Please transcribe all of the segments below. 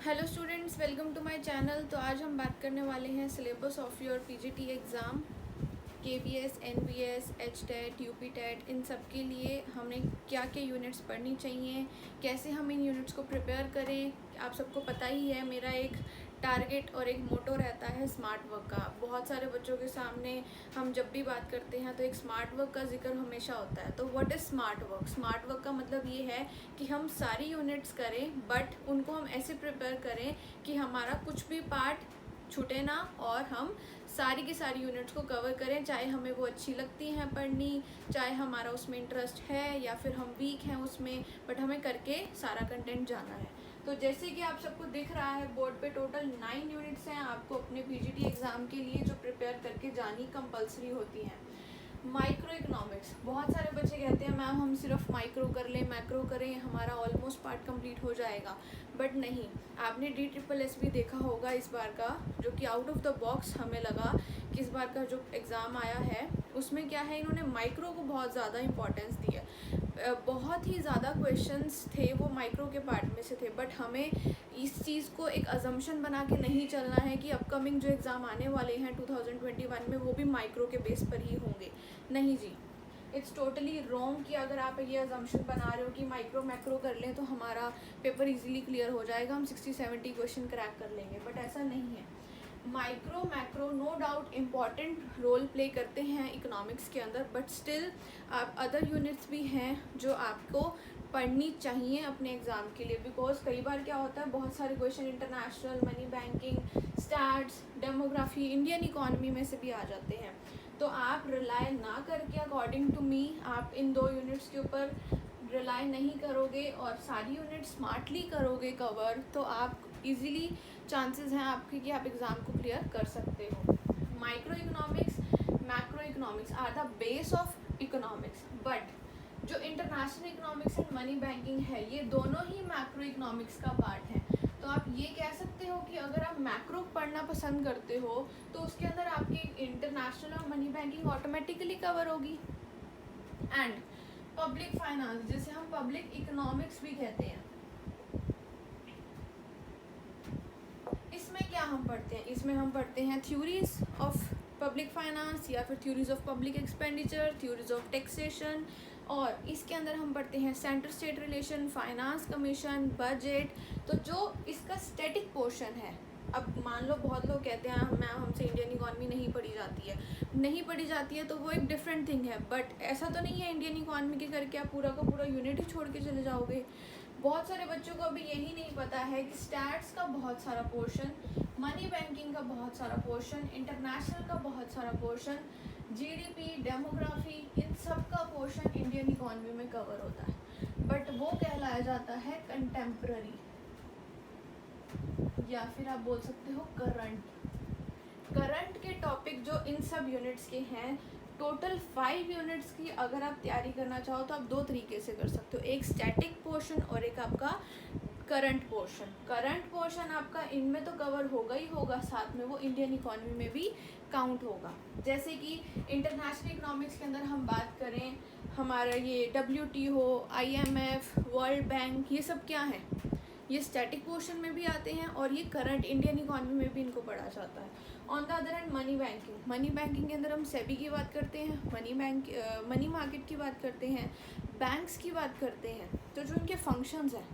Hello students, welcome to my channel. तो आज हम बात करने वाले हैं syllabus of your PGT exam, KVS, NVS, HTET, UPTET. इन सब के लिए हमें क्या क्या यूनिट्स पढ़नी चाहिए, कैसे हम इन यूनिट्स को प्रिपेयर करें। आप सबको पता ही है, मेरा एक टारगेट और एक मोटो रहता है स्मार्ट वर्क का। बहुत सारे बच्चों के सामने हम जब भी बात करते हैं तो एक स्मार्ट वर्क का जिक्र हमेशा होता है। तो what is smart work? Smart work का मतलब ये है कि हम सारी यूनिट्स करें, बट उनको हम ऐसे प्रिपेयर करें कि हमारा कुछ भी पार्ट छूटे ना और हम सारी की सारी यूनिट्स को कवर करें, चाहे हमें वो अच्छी लगती हैं पढ़नी, चाहे हमारा उसमें इंटरेस्ट है या फिर हम वीक हैं उसमें, बट हमें करके सारा कंटेंट जाना है। तो जैसे कि आप सबको दिख रहा है बोर्ड पे, टोटल 9 यूनिट्स हैं आपको अपने पीजीटी एग्ज़ाम के लिए जो प्रिपेयर करके जानी कंपलसरी होती हैं। माइक्रो इकोनॉमिक्स, बहुत सारे बच्चे कहते हैं मैम हम सिर्फ माइक्रो कर लें, मैक्रो करें, हमारा ऑलमोस्ट पार्ट कंप्लीट हो जाएगा। बट नहीं, आपने DSSS भी देखा होगा इस बार का, जो कि आउट ऑफ द बॉक्स हमें लगा कि इस बार का जो एग्ज़ाम आया है उसमें क्या है, इन्होंने माइक्रो को बहुत ज़्यादा इंपॉर्टेंस दी है। बहुत ही ज़्यादा क्वेश्चंस थे वो माइक्रो के पार्ट में से थे। बट हमें इस चीज़ को एक अजम्पशन बना के नहीं चलना है कि अपकमिंग जो एग्ज़ाम आने वाले हैं 2021 में वो भी माइक्रो के बेस पर ही होंगे। नहीं जी, इट्स टोटली रॉन्ग कि अगर आप ये अजम्पशन बना रहे हो कि माइक्रो मैक्रो कर लें तो हमारा पेपर इजीली क्लियर हो जाएगा, हम 60-70 क्वेश्चन क्रैक कर लेंगे। बट ऐसा नहीं है। Micro macro no doubt important role play करते हैं इकोनॉमिक्स के अंदर, बट स्टिल आप अदर यूनिट्स भी हैं जो आपको पढ़नी चाहिए अपने एग्ज़ाम के लिए। बिकॉज कई बार क्या होता है, बहुत सारे question international, money, banking, stats, demography, Indian economy में से भी आ जाते हैं। तो आप रिलाई ना करके, अकॉर्डिंग टू मी, आप इन 2 यूनिट्स के ऊपर रिलाई नहीं करोगे और सारी यूनिट स्मार्टली करोगे कवर, तो आप इजीली चांसेस हैं आपके कि आप एग्ज़ाम को क्लियर कर सकते हो। Micro economics, macro economics are the base of economics, but जो international economics and money banking है, ये दोनों ही मैक्रो इकोनॉमिक्स का पार्ट है। तो आप ये कह सकते हो कि अगर आप मैक्रो पढ़ना पसंद करते हो तो उसके अंदर आपकी इंटरनेशनल और मनी बैंकिंग ऑटोमेटिकली कवर होगी। एंड पब्लिक फाइनेंस, जिसे हम पब्लिक इकोनॉमिक्स भी कहते हैं, इसमें क्या हम पढ़ते हैं? इसमें हम पढ़ते हैं थ्योरीज ऑफ पब्लिक फाइनेंस या फिर theories of public expenditure, theories of taxation, और इसके अंदर हम पढ़ते हैं centre state relation, finance commission, budget. तो जो इसका स्टैटिक पोर्शन है, अब मान लो बहुत लोग कहते हैं मैम हमसे इंडियन इकॉनमी नहीं पढ़ी जाती है। नहीं पढ़ी जाती है तो वो एक डिफरेंट थिंग है, बट ऐसा तो नहीं है इंडियन इकॉनमी के करके आप पूरा का पूरा यूनिट ही छोड़ के चले जाओगे। बहुत सारे बच्चों को अभी यही नहीं पता है कि स्टैट्स का बहुत सारा पोर्शन, मनी बैंकिंग का बहुत सारा पोर्शन, इंटरनेशनल का बहुत सारा पोर्शन, जीडीपी, डेमोग्राफी, इन सब का पोर्शन इंडियन इकॉनमी में कवर होता है। बट वो कहलाया जाता है कंटेम्प्ररी, या फिर आप बोल सकते हो करंट के टॉपिक जो इन सब यूनिट्स के हैं। टोटल 5 यूनिट्स की अगर आप तैयारी करना चाहो तो आप 2 तरीके से कर सकते हो, एक स्टैटिक पोर्शन और एक आपका करंट पोर्शन। करंट पोर्शन आपका इनमें तो कवर होगा ही होगा, साथ में वो इंडियन इकॉनमी में भी काउंट होगा। जैसे कि इंटरनेशनल इकोनॉमिक्स के अंदर हम बात करें, हमारा ये WTO, IMF, वर्ल्ड बैंक, ये सब क्या है, ये स्टैटिक पोर्शन में भी आते हैं और ये करंट इंडियन इकॉनमी में भी इनको पढ़ा जाता है। On the other hand money banking के अंदर हम सेबी की बात करते हैं, मनी मार्केट की बात करते हैं, बैंक्स की बात करते हैं। तो जो इनके फंक्शंस हैं,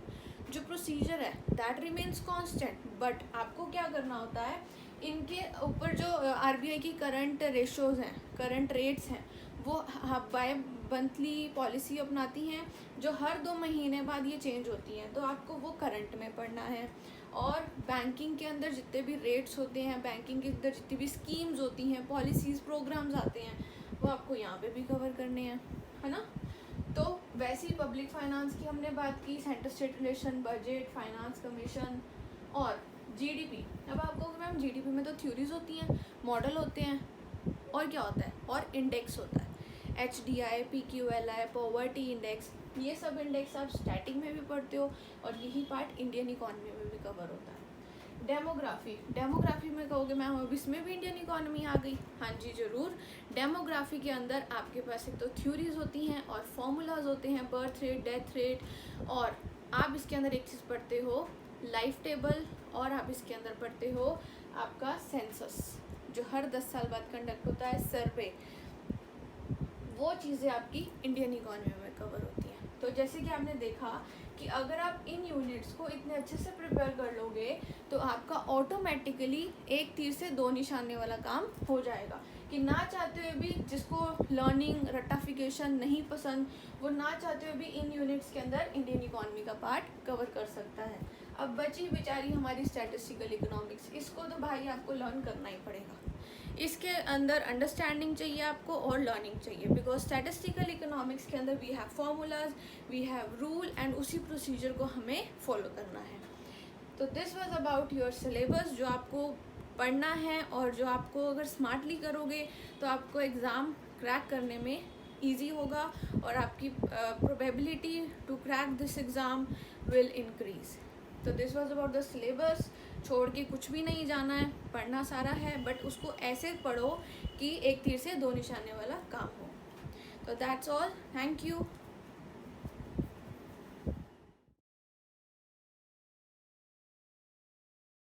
जो प्रोसीजर है, दैट रिमेन्स कांस्टेंट। बट आपको क्या करना होता है, इनके ऊपर जो RBI की करंट रेशोज़ हैं, करंट रेट्स हैं, वो बाय मंथली पॉलिसी अपनाती हैं जो हर 2 महीने बाद ये चेंज होती हैं। तो आपको वो करंट में पढ़ना है। और बैंकिंग के अंदर जितने भी रेट्स होते हैं, बैंकिंग के अंदर जितनी भी स्कीम्स होती हैं, पॉलिसीज़, प्रोग्राम्स आते हैं, वो आपको यहाँ पे भी कवर करने हैं, है ना। तो वैसे ही पब्लिक फाइनेंस की हमने बात की, centre state relation, budget, finance commission और जीडीपी। अब आप कहोगे मैम जीडीपी में तो थ्योरीज होती हैं, मॉडल होते हैं, और क्या होता है, और इंडेक्स होता है, HDI, PQLI, पॉवर्टी इंडेक्स। ये सब इंडेक्स आप स्टैटिक में भी पढ़ते हो और यही पार्ट इंडियन इकॉनमी में भी कवर होता है। डेमोग्राफी में कहोगे मैम अब इसमें भी इंडियन इकॉनमी आ गई। हाँ जी ज़रूर। डेमोग्राफी के अंदर आपके पास एक तो थ्योरीज होती हैं और फॉर्मूलाज होते हैं, बर्थ रेट, डेथ रेट, और आप इसके अंदर एक चीज़ पढ़ते हो लाइफ टेबल, और आप इसके अंदर पढ़ते हो आपका सेंसस जो हर 10 साल बाद कंडक्ट होता है, सर्वे, वो चीज़ें आपकी इंडियन इकोनॉमी में कवर होती हैं। तो जैसे कि आपने देखा कि अगर आप इन यूनिट्स को इतने अच्छे से प्रिपेयर कर लोगे तो आपका ऑटोमेटिकली एक तीर से दो निशाने वाला काम हो जाएगा कि ना चाहते हुए भी, जिसको लर्निंग रटाफिकेशन नहीं पसंद, वो ना चाहते हुए भी इन यूनिट्स के अंदर इंडियन इकोनॉमी का पार्ट कवर कर सकता है। अब बची बेचारी हमारी स्टैटिस्टिकल इकोनॉमिक्स, इसको तो भाई आपको लर्न करना ही पड़ेगा। इसके अंदर अंडरस्टैंडिंग चाहिए आपको और लर्निंग चाहिए, बिकॉज स्टैटिस्टिकल इकोनॉमिक्स के अंदर we have formulas, we have rule, and उसी प्रोसीजर को हमें फॉलो करना है। तो this was about your syllabus, जो आपको पढ़ना है और जो आपको अगर स्मार्टली करोगे तो आपको एग्ज़ाम क्रैक करने में ईजी होगा और आपकी probability to crack this exam will increase. तो this was about the syllabus. छोड़ के कुछ भी नहीं जाना है, पढ़ना सारा है, बट उसको ऐसे पढ़ो कि एक तीर से दो निशाने वाला काम हो। तो दैट्स ऑल, थैंक यू।